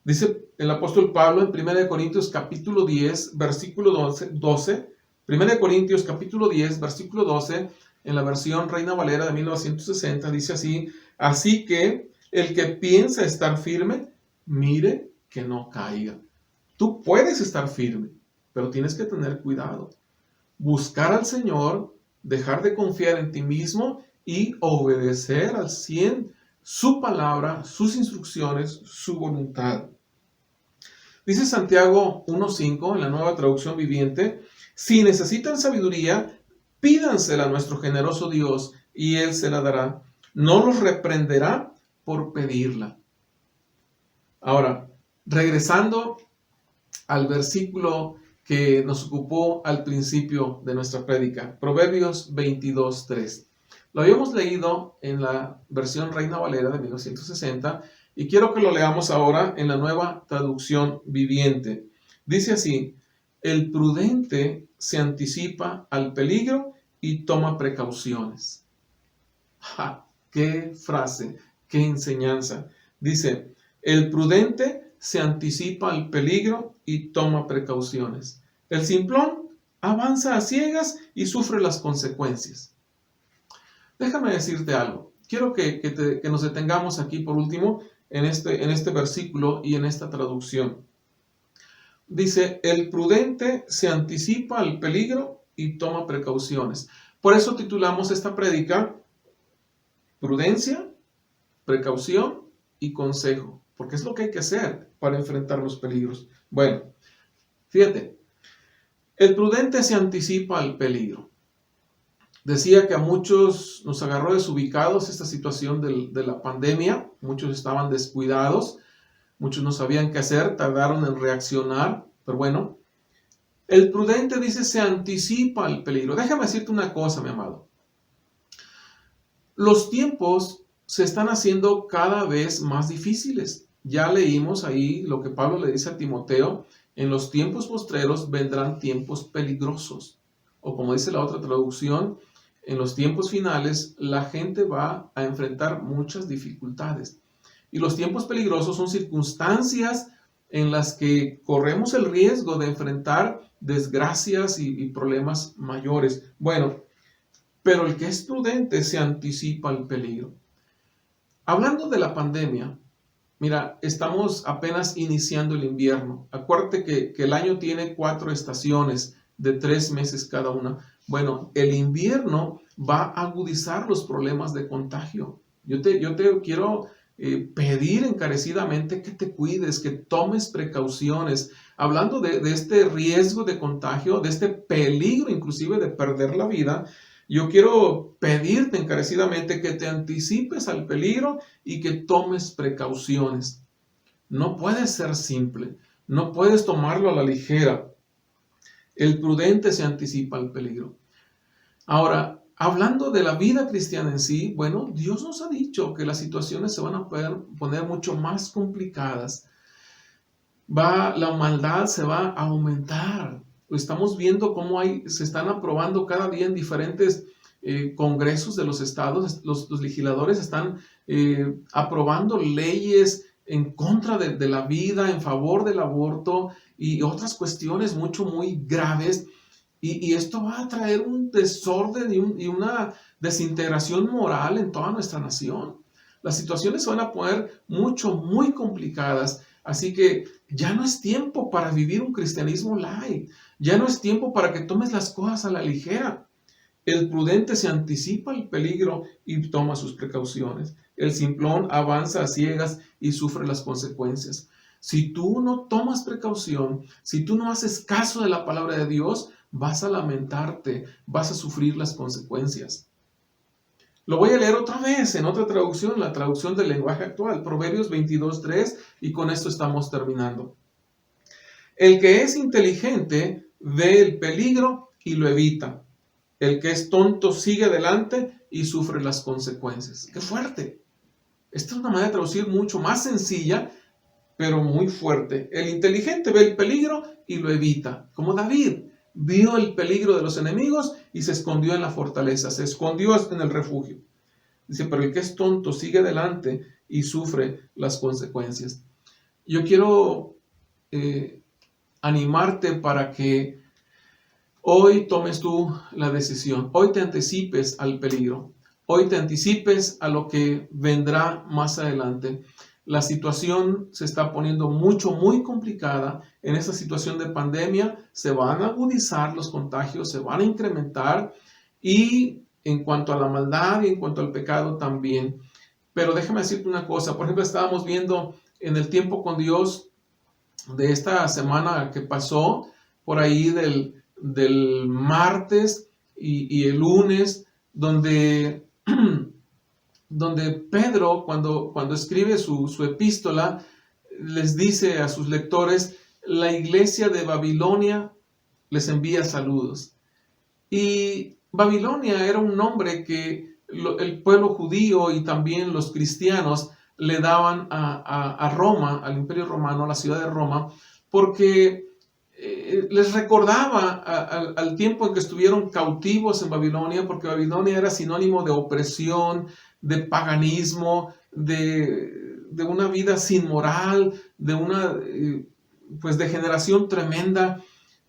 Dice el apóstol Pablo en 1 Corintios capítulo 10, versículo 12. 1 Corintios capítulo 10, versículo 12, en la versión Reina Valera de 1960, dice así: así que el que piensa estar firme, mire que no caiga. Tú puedes estar firme, pero tienes que tener cuidado. Buscar al Señor, dejar de confiar en ti mismo y obedecer al 100 su palabra, sus instrucciones, su voluntad. Dice Santiago 1.5 en la Nueva Traducción Viviente: si necesitan sabiduría, pídansela a nuestro generoso Dios y Él se la dará. No los reprenderá por pedirla. Ahora, regresando al versículo que nos ocupó al principio de nuestra prédica, Proverbios 22.3. Lo habíamos leído en la versión Reina Valera de 1960 y quiero que lo leamos ahora en la Nueva Traducción Viviente. Dice así: el prudente se anticipa al peligro y toma precauciones. ¡Ja! ¡Qué frase! ¡Qué enseñanza! Dice, el prudente se anticipa al peligro y toma precauciones. El simplón avanza a ciegas y sufre las consecuencias. Déjame decirte algo. Quiero que nos detengamos aquí por último en este versículo y en esta traducción. Dice, el prudente se anticipa al peligro y toma precauciones. Por eso titulamos esta prédica Prudencia, Precaución y Consejo, porque es lo que hay que hacer para enfrentar los peligros. Bueno, fíjate, el prudente se anticipa al peligro. Decía que a muchos nos agarró desubicados esta situación de la pandemia, muchos estaban descuidados, muchos no sabían qué hacer, tardaron en reaccionar, pero bueno, el prudente, dice, se anticipa al peligro. Déjame decirte una cosa, mi amado. Los tiempos se están haciendo cada vez más difíciles. Ya leímos ahí lo que Pablo le dice a Timoteo: en los tiempos postreros vendrán tiempos peligrosos. O como dice la otra traducción, en los tiempos finales la gente va a enfrentar muchas dificultades. Y los tiempos peligrosos son circunstancias en las que corremos el riesgo de enfrentar desgracias y problemas mayores. Bueno, pero el que es prudente se anticipa al peligro. Hablando de la pandemia, mira, estamos apenas iniciando el invierno. Acuérdate que el año tiene 4 estaciones de 3 meses cada una. Bueno, el invierno va a agudizar los problemas de contagio. Yo te quiero pedir encarecidamente que te cuides, que tomes precauciones. Hablando de este riesgo de contagio, de este peligro inclusive de perder la vida, yo quiero pedirte encarecidamente que te anticipes al peligro y que tomes precauciones. No puedes ser simple, no puedes tomarlo a la ligera. El prudente se anticipa al peligro. Ahora, hablando de la vida cristiana en sí, bueno, Dios nos ha dicho que las situaciones se van a poner mucho más complicadas. La maldad se va a aumentar. Estamos viendo cómo se están aprobando cada día en diferentes congresos de los estados. Los legisladores están aprobando leyes en contra de la vida, en favor del aborto y otras cuestiones muy graves. Y esto va a traer un desorden y una desintegración moral en toda nuestra nación. Las situaciones se van a poner muy complicadas. Así que ya no es tiempo para vivir un cristianismo light. Ya no es tiempo para que tomes las cosas a la ligera. El prudente se anticipa al peligro y toma sus precauciones. El simplón avanza a ciegas y sufre las consecuencias. Si tú no tomas precaución, si tú no haces caso de la palabra de Dios, vas a lamentarte, vas a sufrir las consecuencias. Lo voy a leer otra vez en otra traducción, la traducción del lenguaje actual, Proverbios 22:3, y con esto estamos terminando. El que es inteligente ve el peligro y lo evita. El que es tonto sigue adelante y sufre las consecuencias. ¡Qué fuerte! Esta es una manera de traducir mucho más sencilla, pero muy fuerte. El inteligente ve el peligro y lo evita. Como David vio el peligro de los enemigos y se escondió en la fortaleza, se escondió en el refugio. Dice, pero el que es tonto sigue adelante y sufre las consecuencias. Yo quiero animarte para que hoy tomes tú la decisión, hoy te anticipes al peligro, hoy te anticipes a lo que vendrá más adelante. La situación se está poniendo muy complicada. En esta situación de pandemia se van a agudizar los contagios, se van a incrementar, y en cuanto a la maldad y en cuanto al pecado también. Pero déjame decirte una cosa. Por ejemplo, estábamos viendo en el tiempo con Dios de esta semana que pasó, por ahí del martes y el lunes, donde Pedro, cuando escribe su epístola, les dice a sus lectores, la iglesia de Babilonia les envía saludos. Y Babilonia era un nombre que el pueblo judío y también los cristianos le daban a Roma, al Imperio Romano, a la ciudad de Roma, porque les recordaba al tiempo en que estuvieron cautivos en Babilonia, porque Babilonia era sinónimo de opresión, de paganismo, de una vida sin moral, de una pues degeneración tremenda.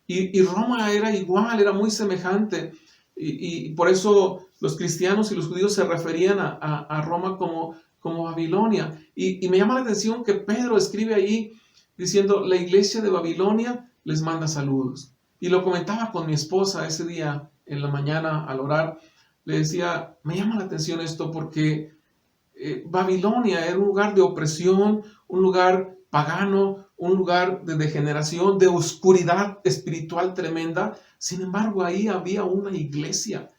Y Roma era igual, era muy semejante. Y por eso los cristianos y los judíos se referían a Roma como Babilonia. Y me llama la atención que Pedro escribe ahí diciendo, la iglesia de Babilonia les manda saludos. Y lo comentaba con mi esposa ese día en la mañana al orar. Le decía, me llama la atención esto porque Babilonia era un lugar de opresión, un lugar pagano, un lugar de degeneración, de oscuridad espiritual tremenda. Sin embargo, ahí había una iglesia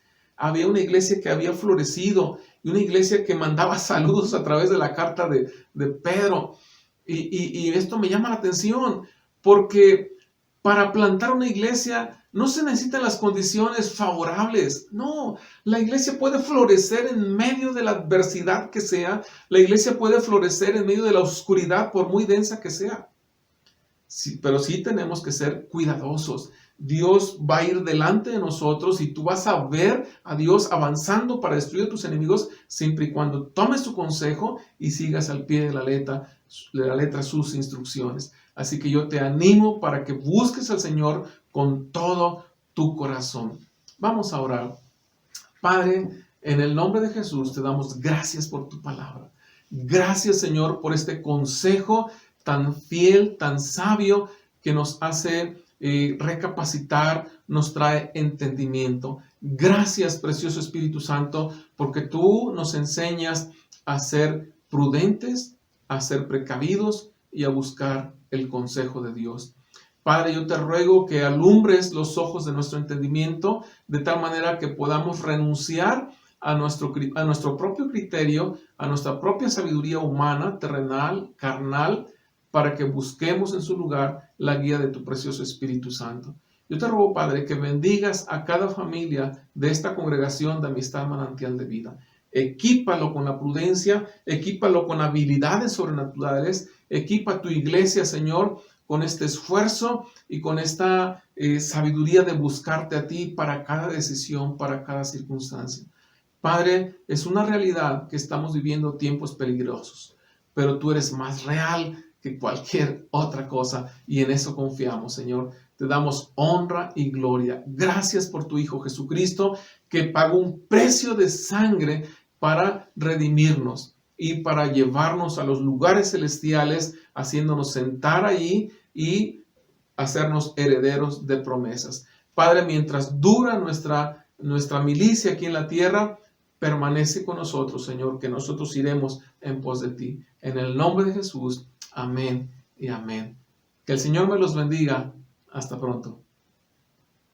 que había florecido y una iglesia que mandaba saludos a través de la carta de Pedro. Y esto me llama la atención porque para plantar una iglesia no se necesitan las condiciones favorables. No, la iglesia puede florecer en medio de la adversidad que sea. La iglesia puede florecer en medio de la oscuridad, por muy densa que sea. Sí, pero sí tenemos que ser cuidadosos. Dios va a ir delante de nosotros y tú vas a ver a Dios avanzando para destruir a tus enemigos siempre y cuando tomes su consejo y sigas al pie de la letra sus instrucciones. Así que yo te animo para que busques al Señor con todo tu corazón. Vamos a orar. Padre, en el nombre de Jesús te damos gracias por tu palabra. Gracias, Señor, por este consejo tan fiel, tan sabio, que nos hace recapacitar, nos trae entendimiento. Gracias, precioso Espíritu Santo, porque tú nos enseñas a ser prudentes, a ser precavidos y a buscar el consejo de Dios. Padre, yo te ruego que alumbres los ojos de nuestro entendimiento de tal manera que podamos renunciar a nuestro propio criterio, a nuestra propia sabiduría humana, terrenal, carnal, para que busquemos en su lugar la guía de tu precioso Espíritu Santo. Yo te ruego, Padre, que bendigas a cada familia de esta congregación de Amistad Manantial de Vida. Equípalo con la prudencia, equípalo con habilidades sobrenaturales, equipa tu iglesia, Señor, con este esfuerzo y con esta sabiduría de buscarte a ti para cada decisión, para cada circunstancia. Padre, es una realidad que estamos viviendo tiempos peligrosos, pero tú eres más real que cualquier otra cosa y en eso confiamos, Señor. Te damos honra y gloria. Gracias por tu Hijo Jesucristo, que pagó un precio de sangre para redimirnos y para llevarnos a los lugares celestiales, haciéndonos sentar allí y hacernos herederos de promesas. Padre, mientras dura nuestra milicia aquí en la tierra, permanece con nosotros, Señor, que nosotros iremos en pos de ti. En el nombre de Jesús, amén y amén. Que el Señor me los bendiga. Hasta pronto.